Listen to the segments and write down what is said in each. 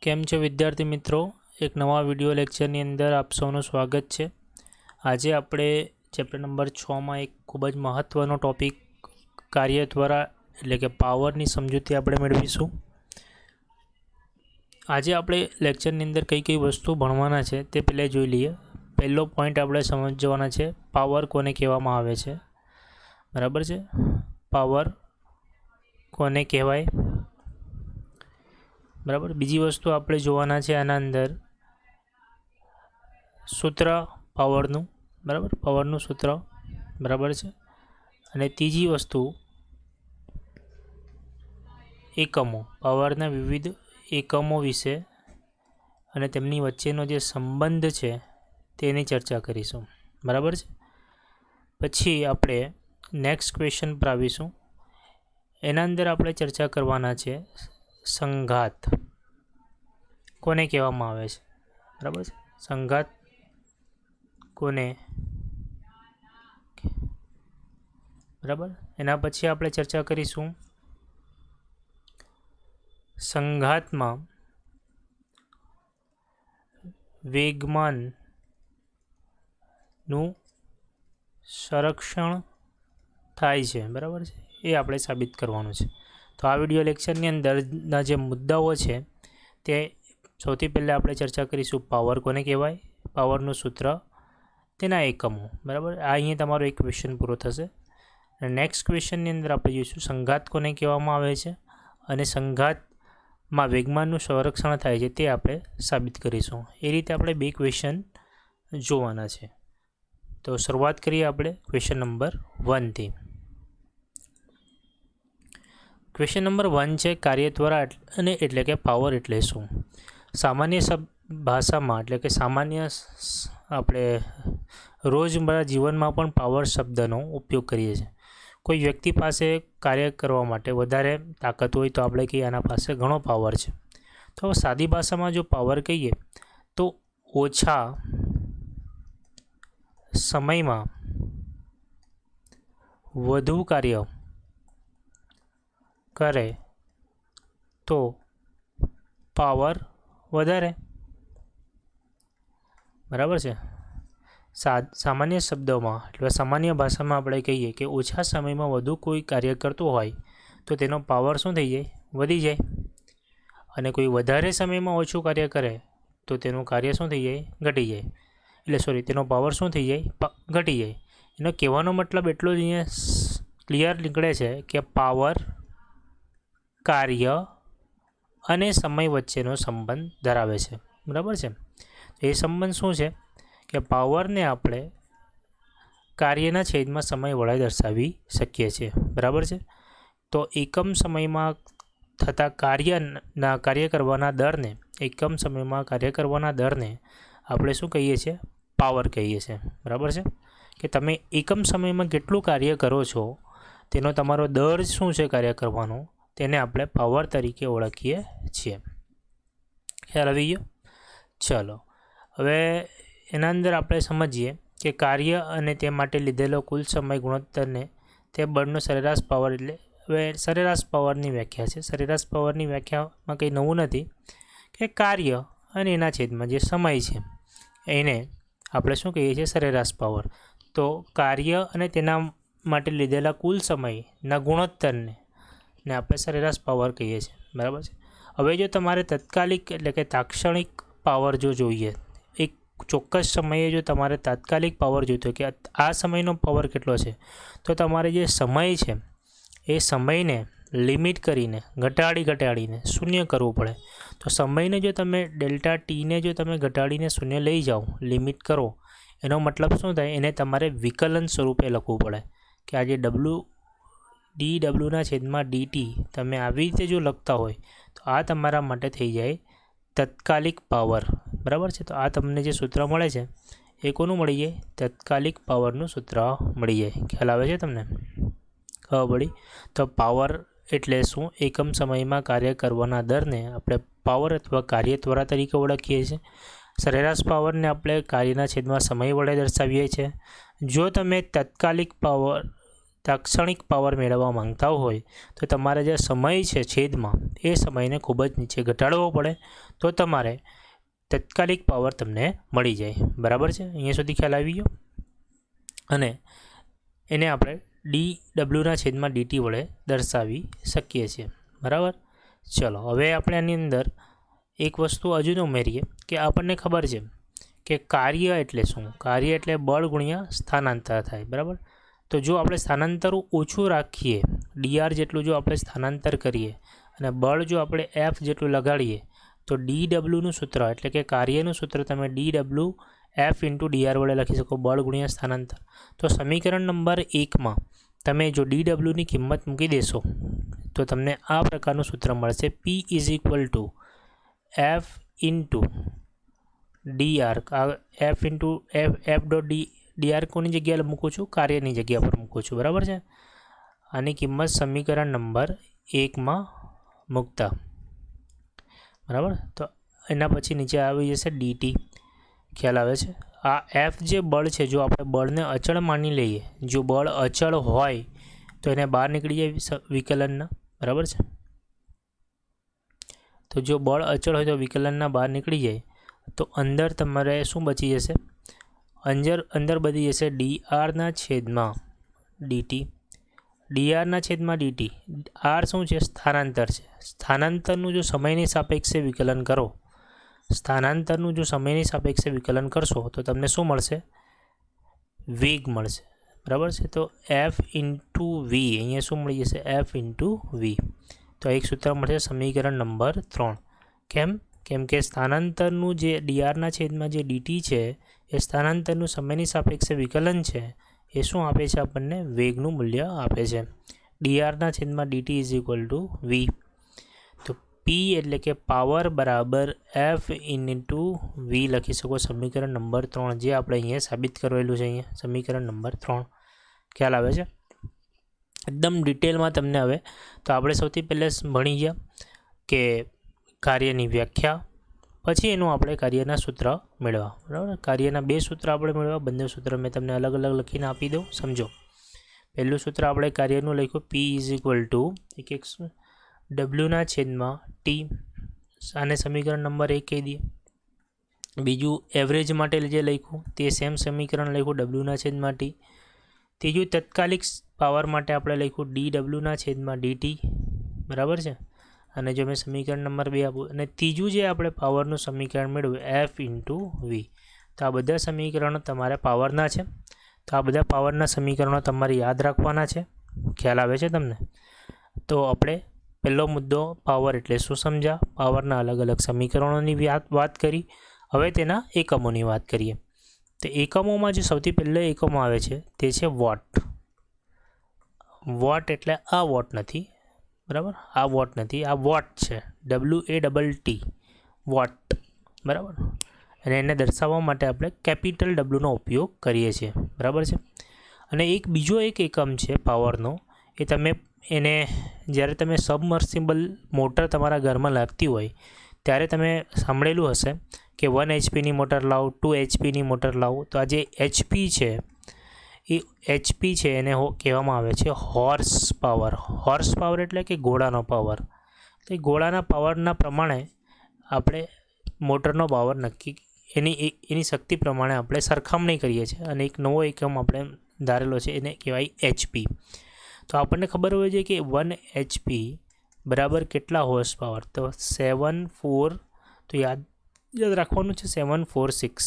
કેમ છો વિદ્યાર્થી મિત્રો, એક નવા વિડિયો લેક્ચરની અંદર આપ સૌનું સ્વાગત છે। આજે આપણે ચેપ્ટર નંબર 6માં એક ખૂબ જ મહત્ત્વનો ટૉપિક કાર્ય દ્વારા એટલે કે પાવરની સમજૂતી આપણે મેળવીશું। આજે આપણે લેક્ચરની અંદર કઈ કઈ વસ્તુ ભણવાના છે તે પહેલાં જોઈ લઈએ। પહેલો પોઈન્ટ આપણે સમજવાના છે, પાવર કોને કહેવામાં આવે છે, બરાબર છે। પાવર કોને કહેવાય, બરાબર। બીજી વસ્તુ આપણે જોવાના છે આના અંદર સૂત્ર પાવરનું, બરાબર, પાવરનું સૂત્ર, બરાબર છે। અને ત્રીજી વસ્તુ એકમો, પાવરના વિવિધ એકમો વિશે અને તેમની વચ્ચેનો જે સંબંધ છે તેની ચર્ચા કરીશું, બરાબર છે। પછી આપણે નેક્સ્ટ ક્વેશ્ચન પર આવીશું। એના અંદર આપણે ચર્ચા કરવાના છે સંઘાત કોને કહેવામાં આવે છે, બરાબર છે। સંઘાત કોને, બરાબર। એના પછી આપણે ચર્ચા કરીશું સંઘાતમાં વેગમાનનું સંરક્ષણ થાય છે, બરાબર છે, એ આપણે સાબિત કરવાનું છે। તો આ વિડિયો લેક્ચરની અંદરના જે મુદ્દાઓ છે તે સૌથી પહેલાં આપણે ચર્ચા કરીશું પાવર કોને કહેવાય, પાવરનું સૂત્ર, તેના એકમો, બરાબર। આ અહીંયા તમારો એક ક્વેશ્ચન પૂરો થશે। અને નેક્સ્ટ ક્વેશ્ચનની અંદર આપણે જોઈશું સંઘાત કોને કહેવામાં આવે છે અને સંઘાતમાં વેગમાનનું સંરક્ષણ થાય છે તે આપણે સાબિત કરીશું। એ રીતે આપણે બે ક્વેશ્ચન જોવાના છે। તો શરૂઆત કરીએ આપણે ક્વેશ્ચન નંબર 1થી। ક્વેશ્ચન નંબર 1 છે કાર્ય દ્વારા અને એટલે કે પાવર એટલે શું। સામાન્ય ભાષામાં એટલે કે સામાન્ય આપણે રોજબરોજ જીવનમાં પણ પાવર શબ્દનો ઉપયોગ કરીએ છીએ। કોઈ વ્યક્તિ પાસે કાર્ય કરવા માટે વધારે તાકાત હોય તો આપણે કહીએ આના પાસે ઘણો પાવર છે। તો સાદી ભાષામાં જો પાવર કહીએ તો ઓછા સમયમાં વધુ કાર્ય કરે તો પાવર વધારે, બરાબર છે। સામાન્ય શબ્દોમાં એટલે સામાન્ય ભાષામાં આપણે કહીએ કે ઓછા સમયમાં વધુ કોઈ કાર્ય કરતું હોય તો તેનો પાવર શું થઈ જાય, વધી જાય। અને કોઈ વધારે સમયમાં ઓછું કાર્ય કરે તો તેનું કાર્ય શું થઈ જાય, ઘટી જાય। એટલે તેનો પાવર શું થઈ જાય, ઘટી જાય। એનો કહેવાનો મતલબ એટલો જ અહીંયા ક્લિયર નીકળે છે કે પાવર કાર્ય અને સમય વચ્ચેનો સંબંધ ધરાવે છે, બરાબર છે। એ સંબંધ શું છે કે પાવરને આપણે કાર્યના છેદમાં સમય વડે દર્શાવી શકીએ છીએ, બરાબર છે। તો એકમ સમયમાં થતા કાર્ય કરવાના દરને, એકમ સમયમાં કાર્ય કરવાના દરને આપણે શું કહીએ છીએ, પાવર કહીએ છીએ, બરાબર છે। કે તમે એકમ સમયમાં કેટલું કાર્ય કરો છો તેનો તમારો દર શું છે કાર્ય કરવાનો, તેને આપણે પાવર તરીકે ઓળખીએ છીએ। ખ્યાલ આવી ગયો? ચલો હવે એના અંદર આપણે સમજીએ કે કાર્ય અને તે માટે લીધેલો કુલ સમય ગુણોત્તરને તે બળનો સરેરાશ પાવર, એટલે હવે સરેરાશ પાવરની વ્યાખ્યા છે। સરેરાશ પાવરની વ્યાખ્યામાં કંઈ નવું નથી કે કાર્ય અને એના છેદમાં જે સમય છે એને આપણે શું કહીએ છીએ, સરેરાશ પાવર। તો કાર્ય અને તેના માટે લીધેલા કુલ સમયના ગુણોત્તરને આપણે સરેરાશ પાવર કહીએ છીએ, બરાબર છે। હવે જો તમારે તાત્કાલિક એટલે કે તાત્ક્ષણિક પાવર જો જોઈએ, એક ચોક્કસ સમયે જો તમારે તાત્કાલિક પાવર જોઈતો હોય કે આ સમયનો પાવર કેટલો છે, તો તમારે જે સમય છે એ સમયને લિમિટ કરીને ઘટાડીને શૂન્ય કરવું પડે। તો સમયને જો તમે ડેલ્ટા ટીને જો તમે ઘટાડીને શૂન્ય લઈ જાઓ, લિમિટ કરો, એનો મતલબ શું થાય, એને તમારે વિકલન સ્વરૂપે લખવું પડે કે આ જે ડબલ્યુના છેદમાં ડીટી તમે આવી રીતે જો લખતા હોય તો આ તમારા માટે થઈ જાય તાત્કાલિક પાવર, બરાબર છે। તો આ તમને જે સૂત્ર મળે છે એ કોનું મળી જાય, તાત્કાલિક પાવરનું સૂત્ર મળી જાય। ખ્યાલ આવે છે તમને? ખબર પડી? તો પાવર એટલે શું, એકમ સમયમાં કાર્ય કરવાના દરને આપણે પાવર અથવા કાર્ય ત્વરા તરીકે ઓળખીએ છીએ। સરેરાશ પાવરને આપણે કાર્યના છેદમાં સમય વડે દર્શાવીએ છીએ। જો તમે તાત્કાલિક પાવર તાત્ક્ષણિક પાવર મેળવવા માંગતા હોય તો તમારે જે સમય છે છેદમાં એ સમયને ખૂબ જ નીચે ઘટાડવો પડે તો તમારે તાત્કાલિક પાવર તમને મળી જાય. બરાબર છે, અહીંયા સુધી ખ્યાલ આવી ગયો. અને એને આપણે dWના છેદમાં dt વડે દર્શાવી શકીએ છીએ. બરાબર. ચલો હવે આપણે આની અંદર એક વસ્તુ હજુ ઉમેરીએ કે આપણને ખબર છે કે કાર્ય એટલે શું. કાર્ય એટલે બળ ગુણ્યા સ્થાનાંતર થાય. બરાબર. તો જો આપણે સ્થાનાંતર ઓછું રાખીએ, dr જેટલું જો આપણે સ્થાનાંતર કરીએ અને બળ જો આપણે f જેટલું લગાડીએ તો dWનું સૂત્ર એટલે કે કાર્યનું સૂત્ર તમે dW f × dr વડે લખી શકો, બળ ગુણ્યા સ્થાનાંતર. તો સમીકરણ નંબર 1માં તમે જો dWની કિંમત મૂકી દેશો તો તમને આ પ્રકારનું સૂત્ર મળશે. P = F × dr. f dr કોની જગ્યાએ મૂકું છું? કાર્યની જગ્યા પર મૂકું છું. બરાબર છે. આની કિંમત સમીકરણ નંબર 1માં મૂકતા. બરાબર. તો એના પછી નીચે આવી જશે dt. ખ્યાલ આવે છે. આ f જે બળ છે, જો આપણે બળને અચળ માની લઈએ, જો બળ અચળ હોય તો એને બહાર નીકળી જાય વિકલનના. બરાબર છે. તો જો બળ અચળ હોય તો વિકલનના બહાર નીકળી જાય તો અંદર તમારે શું બચી જશે? અંદર બચી જશે dr/dt. dr/dt. r શું છે? સ્થાનાંતર છે. સ્થાનાંતરનું જો સમયની સાપેક્ષે વિકલન કરો, સ્થાનાંતરનું જો સમયની સાપેક્ષે વિકલન કરશો તો તમને શું મળશે? વેગ મળશે. બરાબર છે. તો f × v, અહીંયા શું મળી જશે? f × v. તો એક સૂત્ર મળશે સમીકરણ નંબર 3. કેમ કે સ્થાનાંતરનું જે dr/dt છે એ સ્થાનાંતરનું સમયની સાપેક્ષે વિકલન છે એ શું આપે છે? આપણને વેગનું મૂલ્ય આપે છે. dr/dt = v. તો P એટલે કે પાવર બરાબર f × v લખી શકો સમીકરણ નંબર 3, જે આપણે અહીંયા સાબિત કરેલું છે. અહીંયા સમીકરણ નંબર 3. ખ્યાલ આવે છે એકદમ ડિટેલમાં તમને. હવે તો આપણે સૌથી પહેલાં ભણી ગયા કે કાર્યની વ્યાખ્યા, પછી એનું આપણે કાર્યના સૂત્ર મેળવવા. બરાબર. કાર્યના 2 સૂત્ર આપણે મેળવવા. બંને સૂત્ર મેં તમને અલગ અલગ લખીને આપી દઉં, સમજો. પહેલું સૂત્ર આપણે કાર્યનું લખ્યું P = Wના છેદમાં T. આને સમીકરણ નંબર 1 કહી દઈએ. બીજું એવરેજ માટે જે લખ્યું તે સેમ સમીકરણ લખ્યું Wના છેદમાં T. ત્રીજું તાત્કાલિક પાવર માટે આપણે લખ્યું dWના છેદમાં dt. બરાબર છે. અને જો મેં સમીકરણ નંબર 2 આપું, અને ત્રીજું જે આપણે પાવરનું સમીકરણ મેળવ્યું f × v. તો આ બધા સમીકરણો તમારે પાવરના છે. તો આ બધા પાવરના સમીકરણો તમારે યાદ રાખવાના છે. ખ્યાલ આવે છે તમને? તો આપણે પહેલો મુદ્દો પાવર એટલે શું સમજ્યા, પાવરના અલગ અલગ સમીકરણોની વાત કરી. હવે તેના એકમોની વાત કરીએ. તો એકમોમાં જે સૌથી પહેલો એકમ આવે છે તે છે વોટ. વોટ એટલે આ વોટ નથી. બરાબર. આ વોટ નથી, આ વોટ છે. WATT watt. બરાબર. અને એને દર્શાવવા માટે આપણે કેપિટલ Wનો ઉપયોગ કરીએ છીએ. બરાબર છે. અને એક બીજો એકમ છે પાવરનો, એ તમે એને જ્યારે તમે સબમર્સિબલ મોટર તમારા ઘરમાં લાગતી હોય ત્યારે તમે સાંભળેલું હશે કે 1 HPની મોટર લાવો, 2 HPની મોટર લાવો. તો આ જે HP છે એ HP છે એને કહેવામાં આવે છે હોર્સ પાવર. હોર્સ પાવર એટલે કે ઘોડાનો પાવર. તો એ ઘોડાના પાવરના પ્રમાણે આપણે મોટરનો પાવર નક્કી, એની શક્તિ પ્રમાણે આપણે સરખામણી કરીએ છીએ. અને એક નવો એકમ આપણે ધારેલો છે, એને કહેવાય HP. તો આપણને ખબર હોય છે કે 1 HP બરાબર કેટલા હોર્સ પાવર? તો 7 તો યાદ રાખવાનું છે 746.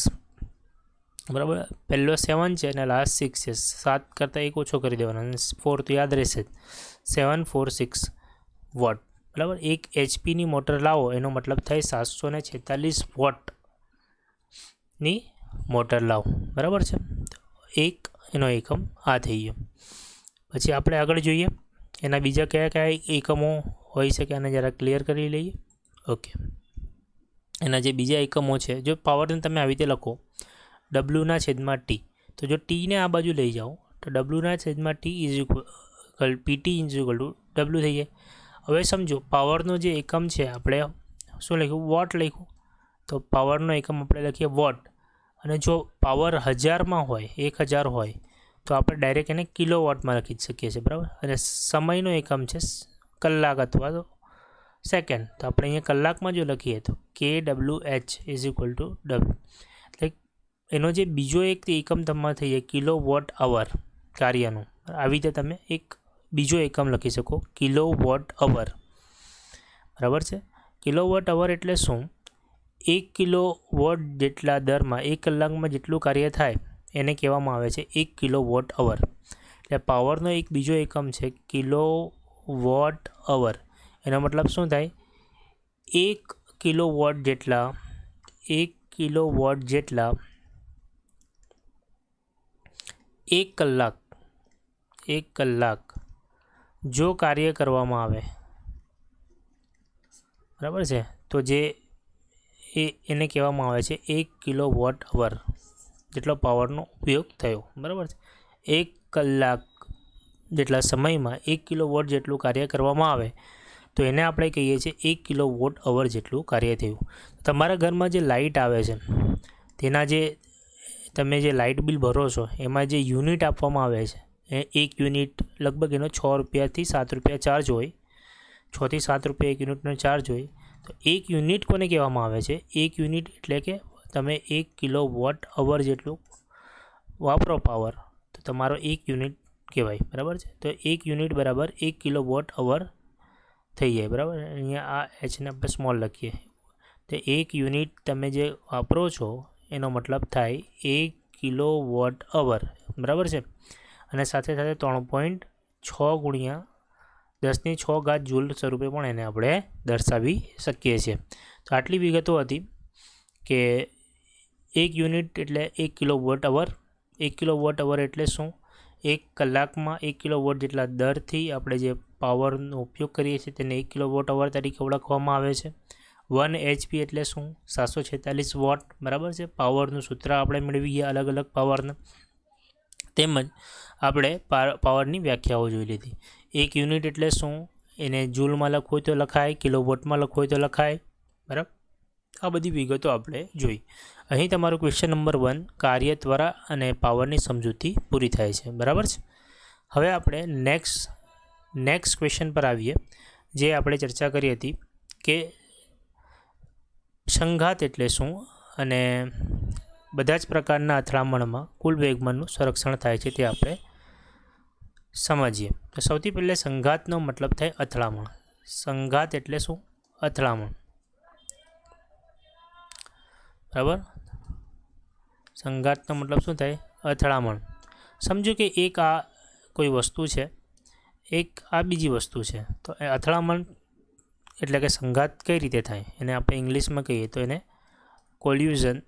બરાબર. પહેલો 7 છે અને લાસ્ટ 6 છે. 7 કરતાં 1 ઓછો કરી દેવાનો અને 4 તો યાદ રહેશે જ. 746 વોટ. બરાબર. 1 HPની મોટર લાવો એનો મતલબ થાય 746 વોટની મોટર લાવો. બરાબર છે. એક એનો એકમ આ થઈ ગયો. પછી આપણે આગળ જોઈએ એના બીજા કયા એકમો હોઈ શકે, આને જરા ક્લિયર કરી લઈએ. ઓકે. એના જે બીજા એકમો છે, જો પાવરને તમે આવી રીતે લખો Wના છેદમાં T. તો જો Tને આ બાજુ લઈ જાઓ તો Wના છેદમાં T PT = W થઈ જાય. હવે સમજો પાવરનો જે એકમ છે આપણે શું લખ્યું? વોટ લખ્યું. તો પાવરનો એકમ આપણે લખીએ વોટ. અને જો પાવર 1000માં હોય, 1000 હોય તો આપણે ડાયરેક્ટ એને કિલોવોટમાં લખી શકીએ છીએ, બરાબર. અને સમયનો એકમ છે કલાક અથવા તો સેકન્ડ, તો આપણે અહીંયા કલાકમાં જો લખીએ તો KWH is equal to W, એટલે એનો જે બીજો એક એકમ તમારે થઈ જાય કિલોવોટ અવર કાર્યનું. આવી રીતે તમે એક બીજો એકમ લખી શકો કિલોવોટ અવર, બરાબર છે. કિલોવોટ અવર એટલે શું? 1 કિલોવોટ જેટલા દરમાં 1 કલાકમાં જેટલું કાર્ય થાય એને કહેવામાં આવે છે 1 કિલોવોટ અવર. એટલે પાવરનો એક બીજો એકમ છે કિલોવોટ અવર. એનો મતલબ શું થાય? 1 કિલોવોટ જેટલા 1 કલાક જો કાર્ય કરવામાં આવે, બરાબર છે, તો જે એને કહેવામાં આવે છે 1 કિલોવોટ અવર જેટલો પાવરનો ઉપયોગ થયો, બરાબર છે. 1 કલાક જેટલા સમયમાં 1 કિલોવોટ જેટલું કાર્ય કરવામાં આવે તો એને આપણે કહીએ છીએ 1 કિલોવોટ અવર જેટલું કાર્ય થયું. તમારા ઘરમાં જે લાઇટ આવે છે તેના જે તમે જે લાઇટ બિલ ભરો છો એમાં જે યુનિટ આપવામાં આવે છે એ 1 યુનિટ લગભગ એનો 6 રૂપિયાથી 7 રૂપિયા ચાર્જ હોય, 6 થી 7 રૂપિયા 1 યુનિટનો ચાર્જ હોય. તો 1 યુનિટ કોને કહેવામાં આવે છે? 1 યુનિટ એટલે કે તમે 1 કિલોવોટ અવર જેટલું વાપરો પાવર તો તમારો 1 યુનિટ કહેવાય, બરાબર છે. તો 1 યુનિટ બરાબર 1 કિલોવોટ અવર થઈ જાય, બરાબર. અહીંયા આ એચને આપણે સ્મોલ લખીએ તો 1 યુનિટ તમે જે વાપરો છો એનો મતલબ થાય 1 કિલોવોટ અવર, બરાબર છે. અને સાથે સાથે 3.6 ગુણ્યા 10⁶ જૂલ સ્વરૂપે પણ એને આપણે દર્શાવી શકીએ છીએ. તો આટલી વિગતો હતી કે 1 યુનિટ એટલે 1 કિલોવોટ અવર. 1 કિલોવોટ અવર એટલે શું? 1 કલાકમાં 1 કિલોવોટ જેટલા દરથી આપણે જે પાવરનો ઉપયોગ કરીએ છીએ તેને 1 કિલોવોટ અવર તરીકે ઓળખવામાં આવે છે. 1 HP એટલે શું? 746 વોટ, બરાબર છે. પાવરનું સૂત્ર આપણે મેળવીએ અલગ અલગ પાવરના, તેમજ આપણે પાવરની વ્યાખ્યાઓ જોઈ લીધી. 1 યુનિટ એટલે શું? એને જૂલમાં લખવું હોય તો લખાય, કિલોવોટમાં લખવું હોય તો લખાય, બરાબર. આ બધી વિગતો આપણે જોઈ. અહીં તમારું ક્વેશ્ચન નંબર 1 કાર્ય, ત્વરા અને પાવરની સમજૂતી પૂરી થાય છે, બરાબર છે. હવે આપણે નેક્સ્ટ ક્વેશ્ચન પર આવીએ, જે આપણે ચર્ચા કરી હતી કે સંઘાત એટલે શું અને બધા જ પ્રકારના અથડામણમાં કુલ વેગમાનનું સંરક્ષણ થાય છે તે આપણે સમજીએ. તો સૌથી પહેલાં સંઘાતનો મતલબ થાય અથડામણ. સંઘાત એટલે શું? અથડામણ, બરાબર. સંઘાતનો મતલબ શું થાય? અથડામણ. સમજો કે એક આ કોઈ વસ્તુ છે, એક આ બીજી વસ્તુ છે, તો એ અથડામણ એટલે કે સંઘાત કઈ રીતે થાય એને આપણે ઇંગ્લિશમાં કહીએ તો એને કોલ્યુઝન,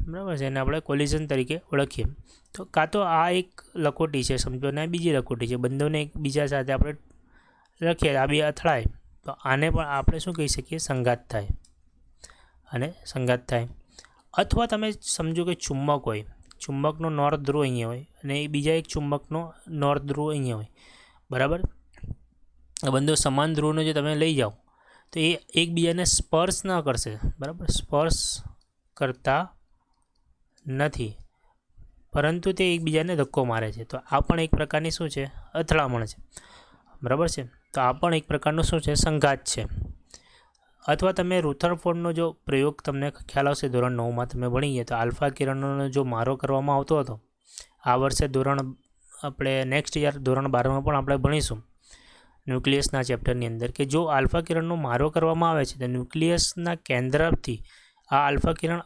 બરાબર છે. એને આપણે કોલિઝન તરીકે ઓળખીએ. તો કાં તો આ એક લખોટી છે સમજો ને બીજી લખોટી છે, બંનેને એકબીજા સાથે આપણે લખીએ, આ બે અથડાય તો આને પણ આપણે શું કહી શકીએ? સંઘાત થાય. અને સંઘાત થાય. અથવા તમે સમજો કે ચુંબક હોય, ચુંબકનો નોર્થ ધ્રુવ અહીંયા હોય અને બીજા એક ચુંબકનો નોર્થ ધ્રુવ અહીંયા હોય, બરાબર. આ બંને સમાન ધ્રુવનો જે તમે લઈ જાઓ તો એ એકબીજાને સ્પર્શ ન કરશે, બરાબર. સ્પર્શ કરતા નથી પરંતુ તે એકબીજાને ધક્કો મારે છે. તો આ પણ એક પ્રકારની શું છે? અથડામણ છે, બરાબર છે. તો આ પણ એક પ્રકારનું શું છે? સંઘાત છે. અથવા તમે રુથરફોર્ડનો જો પ્રયોગ તમને ખ્યાલ આવશે ધોરણ 9માં તમે ભણીએ તો આલ્ફા કિરણોનો જો મારો કરવામાં આવતો હતો, આ વર્ષે આપણે નેક્સ્ટ યર ધોરણ 12માં પણ આપણે ભણીશું ન્યુક્લિયસના ચેપ્ટરની અંદર કે જો આલ્ફા કિરણનો મારો કરવામાં આવે છે તો ન્યુક્લિયસના કેન્દ્રથી આ આલ્ફા કિરણ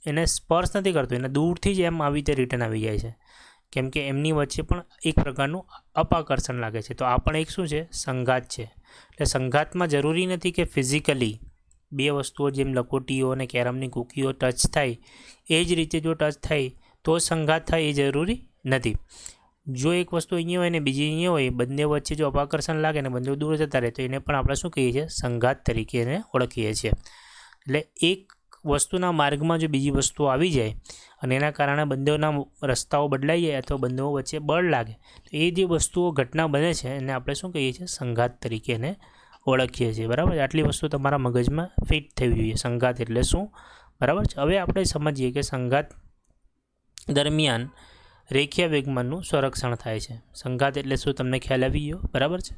એને સ્પર્શ નથી કરતું, એને દૂરથી જ એમ આવી રીતે રિટર્ન આવી જાય છે, કેમ કે એમની વચ્ચે પણ એક પ્રકારનું અપાકર્ષણ લાગે છે. તો આ પણ એક શું છે? સંઘાત છે. એટલે સંઘાતમાં જરૂરી નથી કે ફિઝિકલી બે વસ્તુઓ જેમ લખોટીઓ અને કેરમની કૂકીઓ ટચ થાય એ જ રીતે જો ટચ થાય તો સંઘાત થાય એ જરૂરી નથી. જો એક વસ્તુ અહીંયા હોય ને બીજી અહીંયા હોય, બંને વચ્ચે જો અપાકર્ષણ લાગે ને બંને દૂર જતા રહે તો એને પણ આપણે શું કહીએ છીએ? સંઘાત તરીકે એને ઓળખીએ છીએ. એટલે એક વસ્તુના માર્ગમાં જો બીજી વસ્તુ આવી જાય અને એના કારણે બંનેના રસ્તાઓ બદલાઈ જાય અથવા બંનેઓ વચ્ચે બળ લાગે તો એ જે વસ્તુઓ ઘટના બને છે એને આપણે શું કહીએ છીએ? સંઘાત તરીકે એને ઓળખીએ છીએ, બરાબર. આટલી વસ્તુ તમારા મગજમાં ફિટ થવી જોઈએ. સંઘાત એટલે શું? બરાબર છે. હવે આપણે સમજીએ કે સંઘાત દરમિયાન રેખીય વેગમાનનું સંરક્ષણ થાય છે. સંઘાત એટલે શું, તમને ખ્યાલ આવી ગયો, બરાબર છે.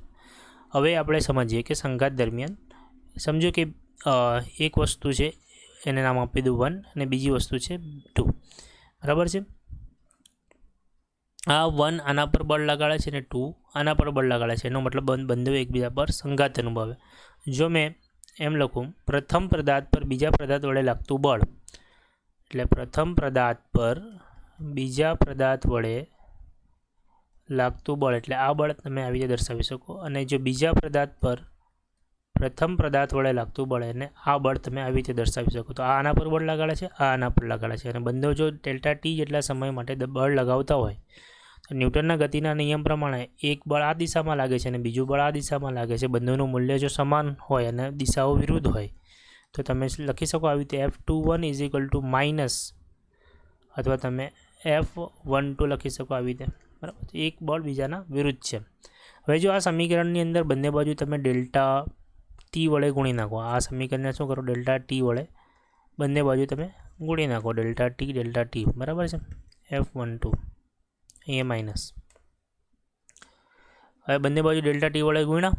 હવે આપણે સમજીએ કે સંઘાત દરમિયાન સમજો કે એક વસ્તુ છે એને નામ આપી દઉં 1 અને બીજી વસ્તુ છે 2, બરાબર છે. આ 1 આના પર બળ લગાડે છે અને 2 આના પર બળ લગાડે છે. એનો મતલબ બંને એકબીજા પર સંઘાત અનુભવે. જો મેં એમ લખું, પ્રથમ પદાર્થ પર બીજા પદાર્થ વડે લાગતું બળ, એટલે પ્રથમ પદાર્થ પર બીજા પદાર્થ વડે લાગતું બળ, એટલે આ બળ તમે આવી રીતે દર્શાવી શકો. અને જો બીજા પદાર્થ પર પ્રથમ પદાર્થ વડે લાગતું બળ, અને આ બળ તમે આવી રીતે દર્શાવી શકો. તો આ આના પર બળ લગાડે છે, આ આના પર લગાડે છે, અને બંને જો ડેલ્ટા ટી જેટલા સમય માટે બળ લગાવતા હોય તો ન્યૂટનના ગતિના નિયમ પ્રમાણે એક બળ આ દિશામાં લાગે છે અને બીજું બળ આ દિશામાં લાગે છે. બંનેનું મૂલ્ય જો સમાન હોય અને દિશાઓ વિરુદ્ધ હોય તો તમે લખી શકો આવી રીતે F21 is equal to minus, અથવા તમે F12 લખી શકો આવી રીતે, બરાબર. એક બળ બીજાના વિરુદ્ધ છે. હવે જો આ સમીકરણની અંદર બંને બાજુ તમે ડેલ્ટા ટી વડે ગુણી નાખો, આ સમીકરણને શું કરો, ડેલ્ટા ટી વડે બંને બાજુ તમે ગુણી નાખો, ડેલ્ટા ટી, બરાબર છે. F12 અહીંયા માઇનસ. હવે બંને બાજુ ડેલ્ટા ટી વડે ગુણ્યા.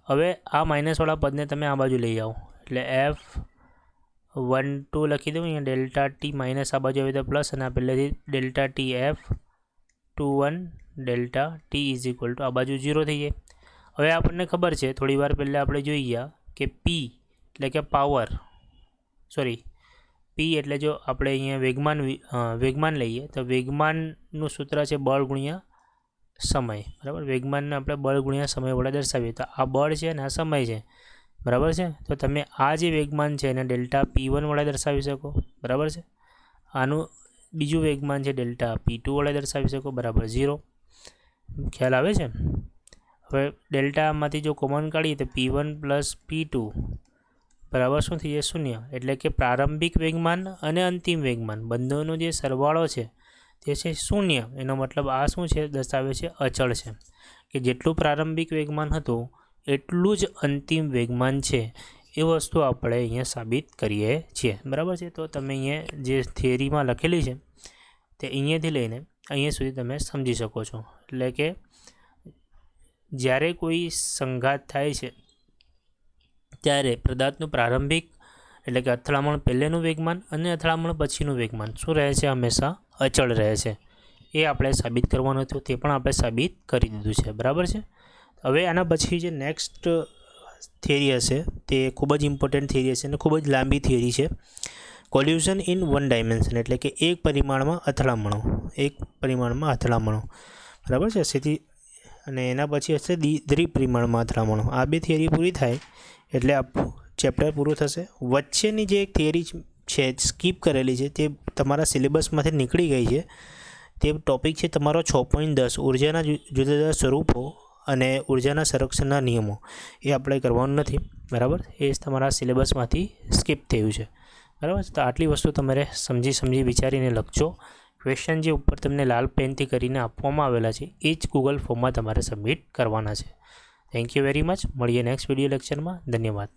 હવે આ માઇનસવાળા પદને તમે આ બાજુ લઈ આવો, એટલે F12 લખી દઉં. અહીંયા ડેલ્ટા ટી માઇનસ આ બાજુ આવી તો પ્લસ, અને આ પહેલેથી delta T F21 delta T is equal to આ બાજુ 0 થઈ જાય. હવે આપણને ખબર છે, થોડી વાર પહેલાં આપણે જોઈ ગયા કે પી એટલે કે પાવર, પી એટલે જો આપણે અહીંયા વેગમાન લઈએ તો વેગમાનનું સૂત્ર છે બળ ગુણ્યા સમય, બરાબર. વેગમાનને આપણે બળ ગુણ્યા સમય વડે દર્શાવીએ તો આ બળ છે અને આ સમય છે, બરાબર છે. તો તમે આ જે વેગમાન છે એને ડેલ્ટા P1 વડે દર્શાવી શકો, બરાબર છે. આનું બીજું વેગમાન છે ડેલ્ટા P2 વડે દર્શાવી શકો, બરાબર 0. ખ્યાલ આવે છે. હવે ડેલ્ટામાંથી જો કોમન કાઢીએ તો P1 પ્લસ P2 બરાબર શું થઈ જાય, 0. એટલે કે પ્રારંભિક વેગમાન અને અંતિમ વેગમાન બંનેનો જે સરવાળો છે તે છે 0. એનો મતલબ આ શું છે, દર્શાવે છે અચળ છે, કે જેટલું પ્રારંભિક વેગમાન હતું એટલું જ અંતિમ વેગમાન છે. એ વસ્તુ આપણે અહીંયા સાબિત કરીએ છીએ, બરાબર છે. તો તમે અહીંયા જે થિયરીમાં લખેલી છે તે અહીંયાથી લઈને અહીંયા સુધી તમે સમજી શકો છો. એટલે કે જ્યારે કોઈ સંઘાત થાય છે ત્યારે પદાર્થનું પ્રારંભિક એટલે કે અથડામણ પહેલેનું વેગમાન અને અથડામણ પછીનું વેગમાન શું રહે છે, હંમેશા અચળ રહે છે. એ આપણે સાબિત કરવાનું હતું, તે પણ આપણે સાબિત કરી દીધું છે, બરાબર છે. હવે આના પછી જે નેક્સ્ટ થિયરી હશે તે ખૂબ જ ઇમ્પોર્ટન્ટ થિયરી હશે અને ખૂબ જ લાંબી થિયરી છે. કોલ્યુશન ઇન 1 ડાયમેન્શન એટલે કે એક પરિમાણમાં અથડામણો, બરાબર છે. તેથી અને એના પછી હશે દ્વિપરિમાણમાં અથડામણો. આ બે થિયરી પૂરી થાય એટલે આ ચેપ્ટર પૂરું થશે. વચ્ચેની જે એક થિયરી છે સ્કીપ કરેલી છે તે તમારા સિલેબસમાંથી નીકળી ગઈ છે. તે ટૉપિક છે તમારો 6.10 ઉર્જાના જુદા જુદા સ્વરૂપો અને ઉર્જાના સંરક્ષણના નિયમો. એ આપણે કરવાનું નથી, બરાબર. એ તમારા સિલેબસમાંથી સ્કીપ થયું છે, બરાબર. તો આટલી વસ્તુ તમારે સમજી વિચારીને લખજો. ક્વેશ્ચન જે ઉપર તમને લાલ પેનથી કરીને આપવામાં આવેલા છે એ જ ગૂગલ ફોર્મમાં તમારે સબમિટ કરવાના છે. Thank you very much. મળીએ નેક્સ્ટ વિડીયો લેક્ચરમાં. ધન્યવાદ.